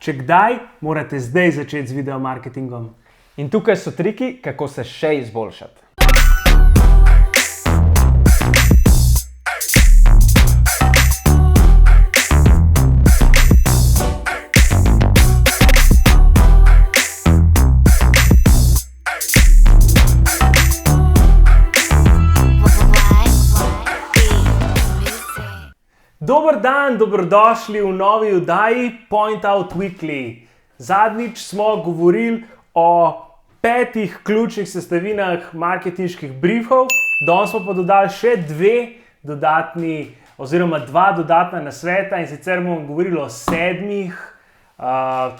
Če kdaj, morate zdaj začeti z video marketingom. In tukaj so triki, kako se še izboljšati. Dober dan, dobrodošli v novi oddaji Point Out Weekly. Zadnjič smo govorili o 5 ključnih sestavinah marketinških briefov, danes smo pa dodali še 2 dodatna nasveta in sicer bomo govorili o 7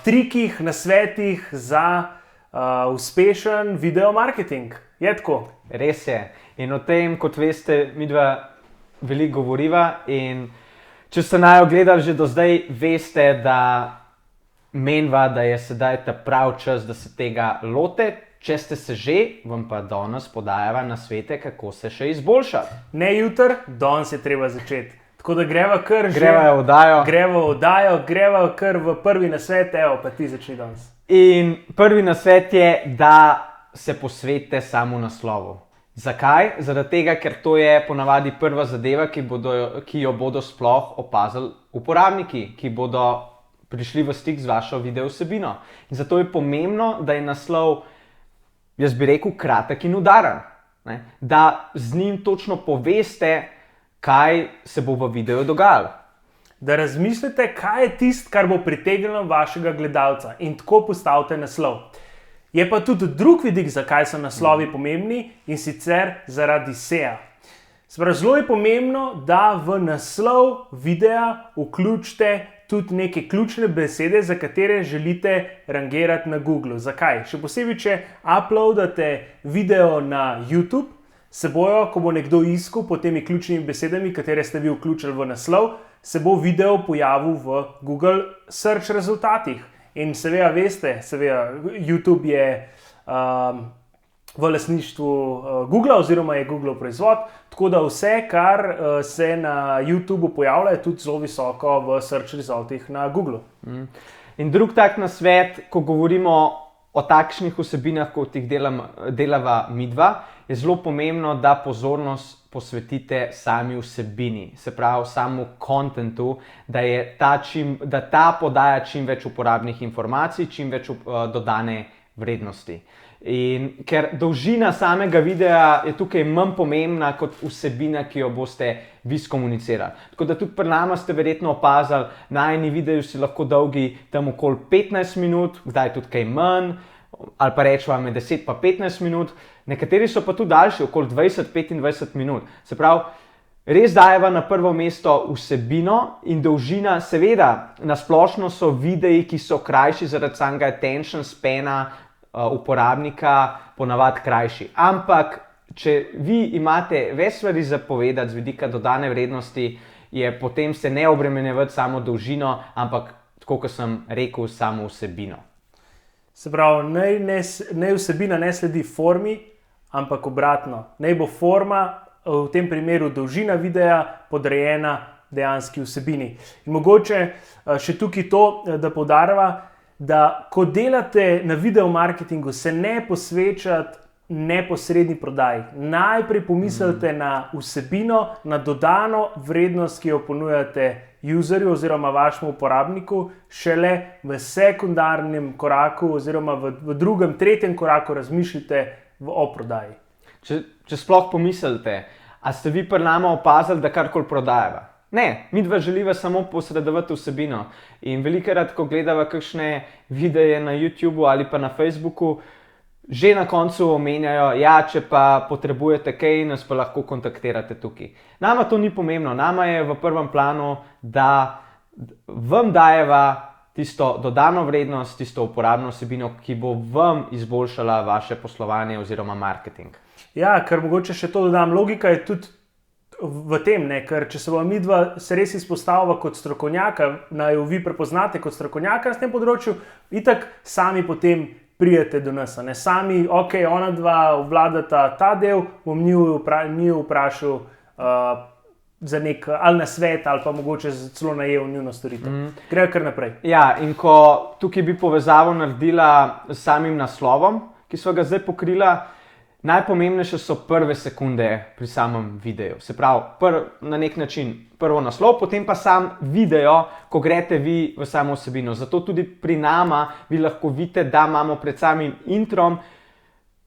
trikih, nasvetih za uspešen video marketing. Je tako? Res je. In o tem, kot veste, midva veliko govoriva in če ste najo gledali že do zdaj, veste, da menva, da je sedaj ta prav čas, da se tega lote. Če ste se že, vam pa danes podajava nasvete, kako se še izboljšati. Ne jutri, danes je treba začeti. Tako da greva kar v prvi nasvet, evo pa ti začni danes. In prvi nasvet je, da se posvetite samo naslovu. Zakaj? Zaradi tega, ker to je ponavadi prva zadeva, ki jo bodo sploh opazili uporabniki, ki bodo prišli v stik z vašo video vsebino. In zato je pomembno, da je naslov, jaz bi rekel, kratek in udaren. Da z njim točno poveste, kaj se bo v videu dogajalo. Da razmislite, kaj je tisto, kar bo pritegnilo vašega gledalca in tako postavite naslov. Je pa tudi drug vidik, zakaj so naslovi pomembni, in sicer zaradi SEA. Zelo je pomembno, da v naslov videa vključite tudi neke ključne besede, za katere želite rangirati na Google. Zakaj? Še posebej, če uploadate video na YouTube, se bojo, ko bo nekdo iskal po temi ključnimi besedami, katere ste vi vključili v naslov, se bo video pojavil v Google search rezultatih. In seveda veste, YouTube je v lastništvu Google oziroma je Google proizvod, tako da vse, kar se na YouTubeu pojavlja, je tudi zelo visoko v search rezultatih na Google. In drug tak nasvet, ko govorimo o takšnih vsebinah, kot jih delava midva, je zelo pomembno, da pozornost posvetite sami vsebini, se pravi samo kontentu, da ta podaja čim več uporabnih informacij, čim več dodane vrednosti. In ker dolžina samega videa je tukaj manj pomembna kot vsebina, ki jo boste vi skomunicirali. Tako da tudi pri nama ste verjetno opazili, najini videi si lahko dolgi tam okoli 15 minut, kdaj tudi kaj manj, ali pa rečemo med 10 pa 15 minut, nekateri so pa tudi daljši, okoli 20-25 minut. Se pravi, res dajeva na prvo mesto vsebino in dolžina, seveda, na splošno so videi, ki so krajši zaradi samega attention spana uporabnika, ponavadi krajši. Ampak, če vi imate več stvari za povedati z vidika dodane vrednosti, je potem se ne obremenjevati samo dolžino, ampak, tako kot sem rekel, samo vsebino. Se pravi, naj vsebina ne sledi formi, ampak obratno. Naj bo forma, v tem primeru dolžina videa, podrejena dejanski vsebini. In mogoče še tukaj to, da poudarjava, da ko delate na video marketingu, se ne posvečate neposredni prodaji. Najprej pomislite na vsebino, na dodano vrednost, ki jo ponujate userju oziroma vašemu uporabniku, šele v sekundarnem koraku oziroma v drugem, tretjem koraku razmišljate o prodaji. Če sploh pomislite, a ste vi pri nama opazili, da karkoli prodajava? Ne, midva želiva samo posredovati vsebino. In velikokrat, ko gledava kakšne videe na YouTubeu ali pa na Facebooku, že na koncu omenjajo, ja, če pa potrebujete kaj, nas pa lahko kontaktirate tukaj. Nama to ni pomembno, nama je v prvem planu, da vam dajeva tisto dodano vrednost, tisto uporabno vsebino, ki bo vam izboljšala vaše poslovanje oziroma marketing. Ja, ker mogoče še to dodam, logika je tudi v tem, ker če se vam midva se res izpostavlja kot strokovnjaka, naj jo vi prepoznate kot strokovnjaka na tem področju, itak sami potem pridete do nas. Sami, ok, ona dva obvladata ta del, bom njiju vprašal za nek ali na svet, ali pa mogoče celo najel njuno storitev. Grejo kar naprej. Ja, in ko tukaj bi povezavo naredila s samim naslovom, ki smo ga zdaj pokrila, najpomembnejše so prve sekunde pri samem videu. Se pravi, na nek način prvo naslov, potem pa sam video, ko greste vi v samo vsebino. Zato tudi pri nama vi lahko vidite, da imamo pred samim introm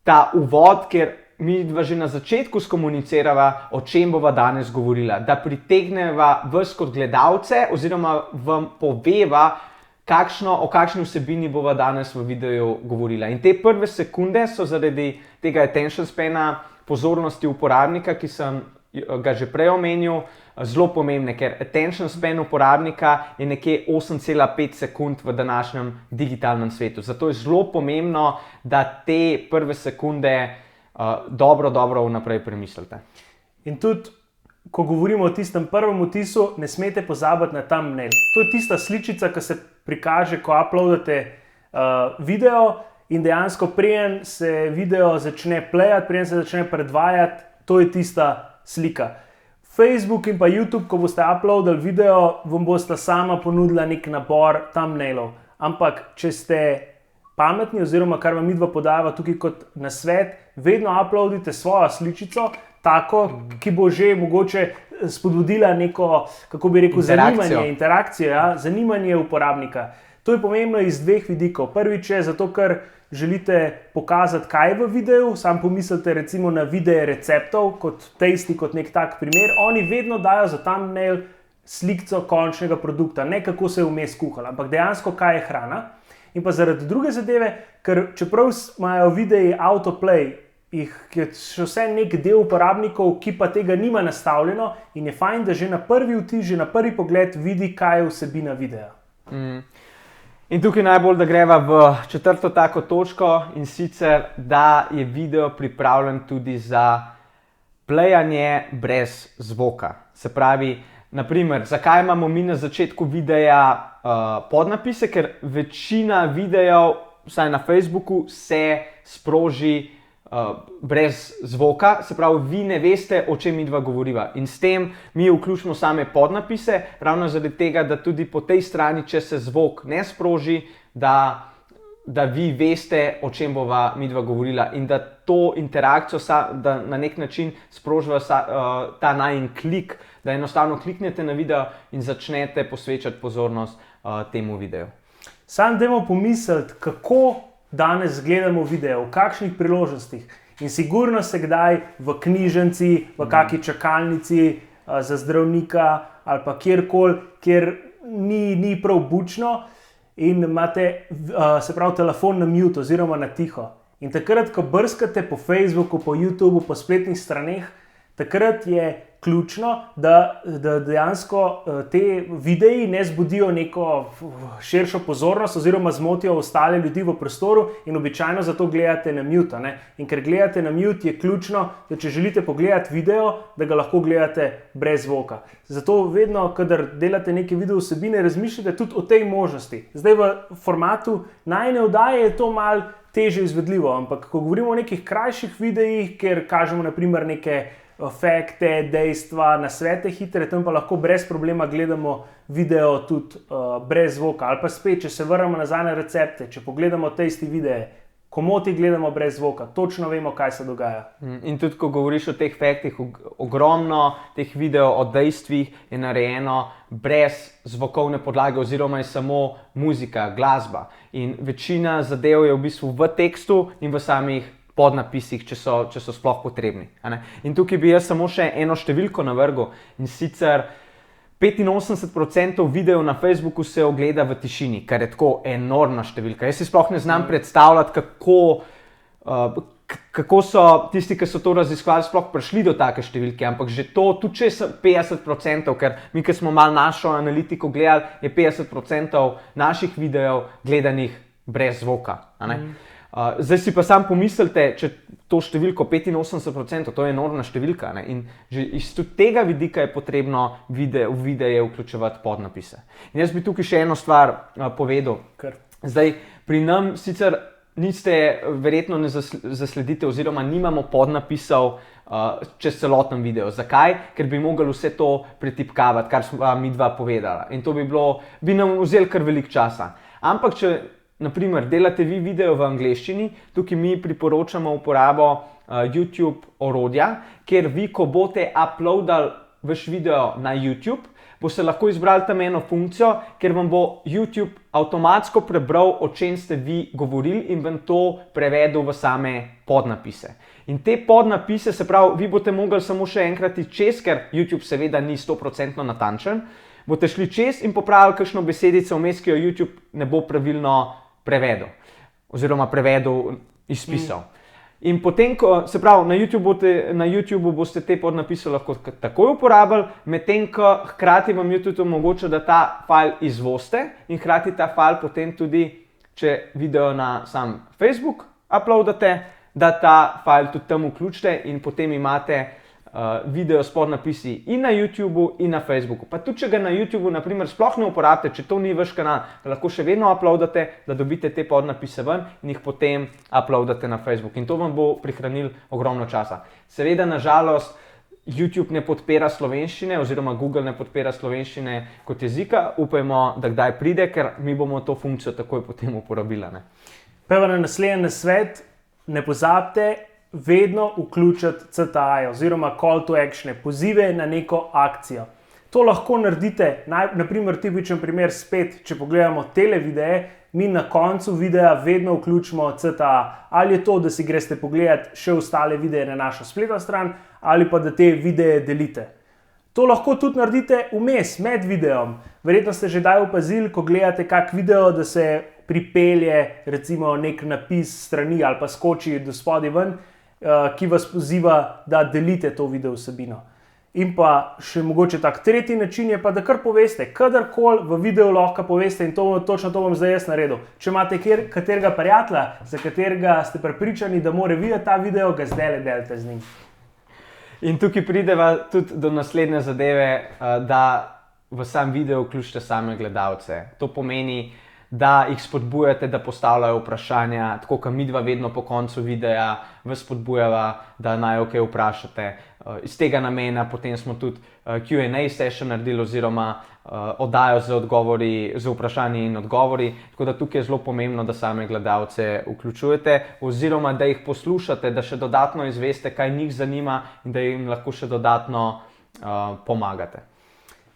ta uvod, kjer mi dva že na začetku skomunicirava, o čem bova danes govorila. Da pritegneva vas kot gledalce oziroma vam poveva, o kakšni vsebini bova danes v videu govorila. In te prve sekunde so zaradi tega attention spana, pozornosti uporabnika, ki sem ga že prej omenil, zelo pomembne, ker attention span uporabnika je nekje 8,5 sekund v današnjem digitalnem svetu. Zato je zelo pomembno, da te prve sekunde dobro vnaprej premislite. In tudi, ko govorimo o tistem prvem vtisu, ne smete pozabiti na thumbnail. To je tista sličica, ki se prikaže, ko uploadate video in dejansko preden se video začne playati, preden se začne predvajati, to je tista slika. Facebook in pa YouTube, ko boste uploadali video, vam boste sama ponudila nek nabor thumbnailov. Ampak, če ste pametni, oziroma kar vam midva podava tukaj kot nasvet, vedno uploadite svojo sličico, tako, ki bo že mogoče spodbudila neko, kako bi rekel, interakcijo, ja, zanimanje uporabnika. To je pomembno iz dveh vidikov. Prvič je zato, ker želite pokazati, kaj je v videu, sam pomislite recimo na videe receptov, kot Tasty, kot nek tak primer. Oni vedno dajo za thumbnail slikco končnega produkta, ne kako se je vmes kuhala, ampak dejansko, kaj je hrana. In pa zaradi druge zadeve, ker čeprav imajo videi autoplay, jih je še vse nek del uporabnikov, ki pa tega nima nastavljeno in je fajn, da že na prvi vtis, že na prvi pogled vidi, kaj je vsebina videa. In tukaj najbolj, da greva v četrto tako točko, in sicer, da je video pripravljen tudi za playanje brez zvoka. Se pravi, naprimer, zakaj imamo mi na začetku videa podnapise, ker večina videov, vsaj na Facebooku, se sproži brez zvoka, se pravi, vi ne veste, o čem midva govoriva. In s tem mi vključimo same podnapise, ravno zaradi tega, da tudi po tej strani, če se zvok ne sproži, da vi veste, o čem bova midva govorila in da to interakcijo, da na nek način sproživa ta najin klik, da enostavno kliknete na video in začnete posvečati pozornost temu videu. Sam dajmo pomisliti, kako danes gledamo video, v kakšnih priložnostih. In sigurno se kdaj v knjižnici, v kakšni čakalnici za zdravnika ali pa kjerkoli, kjer ni prav bučno in imate, se pravi, telefon na mute oziroma na tiho. In takrat, ko brskate po Facebooku, po YouTubeu, po spletnih straneh, takrat je ključno, da dejansko te videi ne zbudijo neko širšo pozornost oziroma zmotijo ostale ljudi v prostoru in običajno zato gledate na mute. In ker gledate na mute, je ključno, da če želite pogledati video, da ga lahko gledate brez zvoka. Zato vedno, kadar delate neke video vsebine, razmišljate tudi o tej možnosti. Zdaj v formatu najine oddaje je to malo težje izvedljivo, ampak ko govorimo o nekih krajših videih, kjer kažemo naprimer neke fakte, dejstva, nasvete hitre, tam pa lahko brez problema gledamo video tudi brez zvoka. Ali pa spet, če se vrnemo nazaj na recepte, če pogledamo Tasty videe, komoti gledamo brez zvoka, točno vemo, kaj se dogaja. In tudi, ko govoriš o teh faktih, ogromno teh videov o dejstvih je narejeno brez zvokovne podlage oziroma je samo muzika, glasba. In večina zadev je v bistvu v tekstu in v samih podnapisih, če so sploh potrebni. In tukaj bi jaz samo še eno številko navrgel, in sicer 85% videov na Facebooku se ogleda v tišini, kar je tako enormna številka. Jaz si sploh ne znam predstavljati, kako so tisti, ki so to raziskovali, sploh prišli do take številke, ampak že to, tudi če je 50%, ker mi, ki smo malo našo analitiko gledali, je 50% naših videov gledanih brez zvoka. Zdaj si pa sam pomislite, če to številko 85%, to je enormna številka. In že iz tega vidika je potrebno v videe vključevati podnapise. In jaz bi tukaj še eno stvar povedal. Zdaj, pri nam sicer verjetno ne zasledite oziroma nimamo podnapisov čez celoten video. Zakaj? Ker bi mogli vse to pretipkavati, kar smo mi dva povedala. In to bi nam vzeli kar veliko časa. Ampak če, naprimer, delate vi video v angleščini, tukaj mi priporočamo uporabo YouTube orodja, ker vi, ko boste uploadali vaš video na YouTube, boste lahko izbrali tam eno funkcijo, ker vam bo YouTube avtomatsko prebral, o čem ste vi govorili in vam to prevedel v same podnapise. In te podnapise, se pravi, vi boste mogli samo še enkrat iti čez, ker YouTube seveda ni 100% natančen, boste šli čez in popravili kakšno besedico vmes, ki jo YouTube ne bo pravilno prevedel oziroma prevedel, izpisal. In potem, se pravi, na YouTubeu boste te podnapise lahko takoj uporabili, medtem ko hkrati vam YouTube omogoča, da ta file izvozite in hkrati ta file potem tudi, če video na sam Facebook uploadate, da ta file tudi tam vključite in potem imate video s podnapisi in na YouTubeu in na Facebooku. Pa tudi, če ga na YouTubeu naprimer sploh ne uporabite, če to ni vaš kanal, ga lahko še vedno uploadate, da dobite te podnapise ven in jih potem uploadate na Facebook. In to vam bo prihranilo ogromno časa. Seveda, nažalost, YouTube ne podpira slovenščine oziroma Google ne podpira slovenščine kot jezika. Upajmo, da kdaj pride, ker mi bomo to funkcijo takoj potem uporabili. Prvo na naslednji nasvet, ne pozabite vedno vključiti CTA oziroma call to action, pozive na neko akcijo. To lahko naredite, naprimer tipičen primer spet, če pogledamo tele videe, mi na koncu videa vedno vključimo CTA. Ali je to, da si greste pogledati še ostale videe na našo spletno stran, ali pa da te videe delite. To lahko tudi naredite vmes, med videom. Verjetno ste že kdaj opazili, ko gledate kak video, da se pripelje recimo nek napis strani ali pa skoči do spodaj ven, ki vas poziva, da delite to video vsebino. In pa še mogoče tak tretji način je pa, da kar poveste, kadarkoli v videu lahko poveste in točno to bom zdaj jaz naredil. Če imate katerega prijatelja, za katerega ste prepričani, da mora videti ta video, ga zdajle delite z njim. In tukaj prideva tudi do naslednje zadeve, da v sam video vključite same gledalce. To pomeni, da jih spodbujate, da postavljajo vprašanja, tako kot midva vedno po koncu videa vas spodbujava, da naj kaj vprašate. Iz tega namena potem smo tudi Q&A session naredili oziroma oddajo z vprašanji in odgovori, tako da tukaj je zelo pomembno, da same gledalce vključujete oziroma da jih poslušate, da še dodatno izveste, kaj njih zanima in da jim lahko še dodatno pomagate.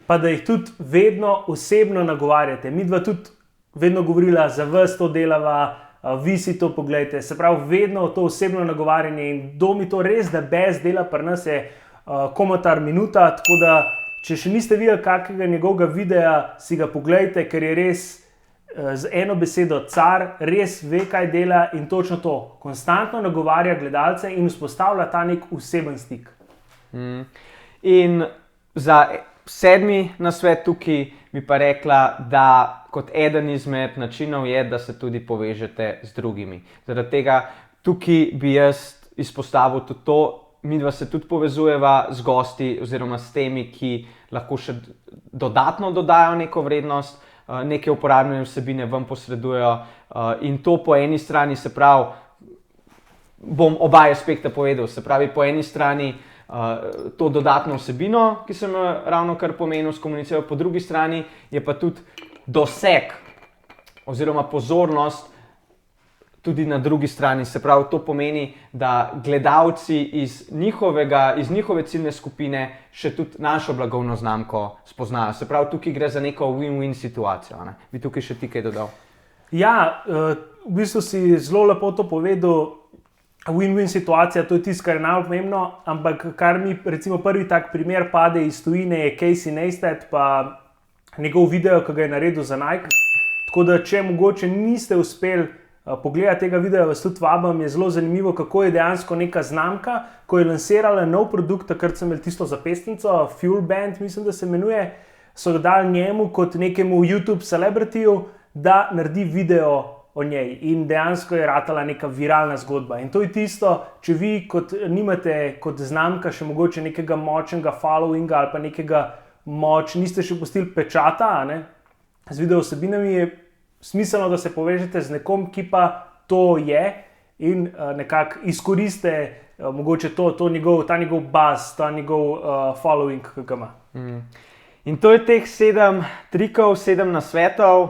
Pa da jih tudi vedno osebno nagovarjate. Midva tudi vedno govorila, za vas to delava, vi si to pogledajte. Se pravi, vedno to osebno nagovarjanje in kdo mi to res da bez dela pri nas je komatar minuta, tako da če še niste videli kakega njegovega videa, si ga pogledajte, ker je res z eno besedo car, res ve, kaj dela in točno to. Konstantno nagovarja gledalce in vzpostavlja ta nek oseben stik. In za 7. nasvet tukaj bi pa rekla, da kot eden izmed načinov je, da se tudi povežete z drugimi. Zaradi tega tukaj bi jaz izpostavil tudi to, midva se tudi povezujeva z gosti oziroma s temi, ki lahko še dodatno dodajo neko vrednost, neke uporabne vsebine vam posredujejo in to po eni strani, se pravi, bom oba aspekta povedal, se pravi, po eni strani to dodatno vsebino, ki sem ravno kar pomenil, skomunicirajo, po drugi strani je pa tudi doseg oziroma pozornost tudi na drugi strani. Se pravi, to pomeni, da gledalci iz njihove ciljne skupine še tudi našo blagovno znamko spoznajo. Se pravi, tukaj gre za neko win-win situacijo. Ne? Bi tukaj še ti kaj dodal? Ja, v bistvu si zelo lepo to povedal. Win-win situacija, to je tisto, kar je najbolj pomembno, ampak kar mi recimo prvi tak primer pade iz tujine je Casey Neistat, pa njegov video, ki ga je naredil za Nike. Tako da, če mogoče niste uspeli pogledati tega videa, vas tudi vabim, je zelo zanimivo, kako je dejansko neka znamka, ko je lansirala nov produkt, takrat sem imel tisto zapestnico, Fuel Band, mislim, da se imenuje, so ga dali njemu kot nekemu YouTube celebrityju, da naredi video o njej in dejansko je ratala neka viralna zgodba. In to je tisto, če vi nimate kot znamka še mogoče nekega močnega followinga ali pa nekega niste še pustili pečata, z video vsebinami, je smiselno, da se povežete z nekom, ki pa to je in nekako izkoriste mogoče ta njegov baz, ta njegov following, ki ga ima. In to je teh 7 trikov, 7 nasvetov,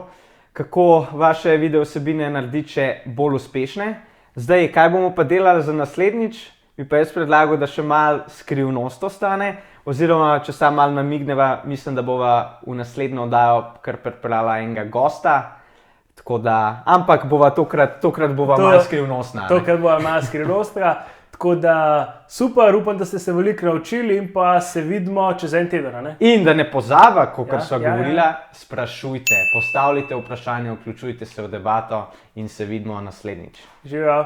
kako vaše video vsebine narediti še bolj uspešne. Zdaj, kaj bomo pa delali za naslednjič? Bi pa jaz predlagal, da še malo skrivnost ostane, oziroma če sam malo namigneva, mislim, da bova v naslednjo oddajo kar pripeljala enega gosta. Tako da, ampak bova tokrat bova malo skrivnostna. Tokrat bova malo skrivnostna. Tako da super, upam, da ste se veliko naučili in pa se vidimo čez en teden. Ne? In da ne pozaba, kot sva govorila, sprašujte, postavljite vprašanje, vključujte se v debato in se vidimo naslednjič. Živijo.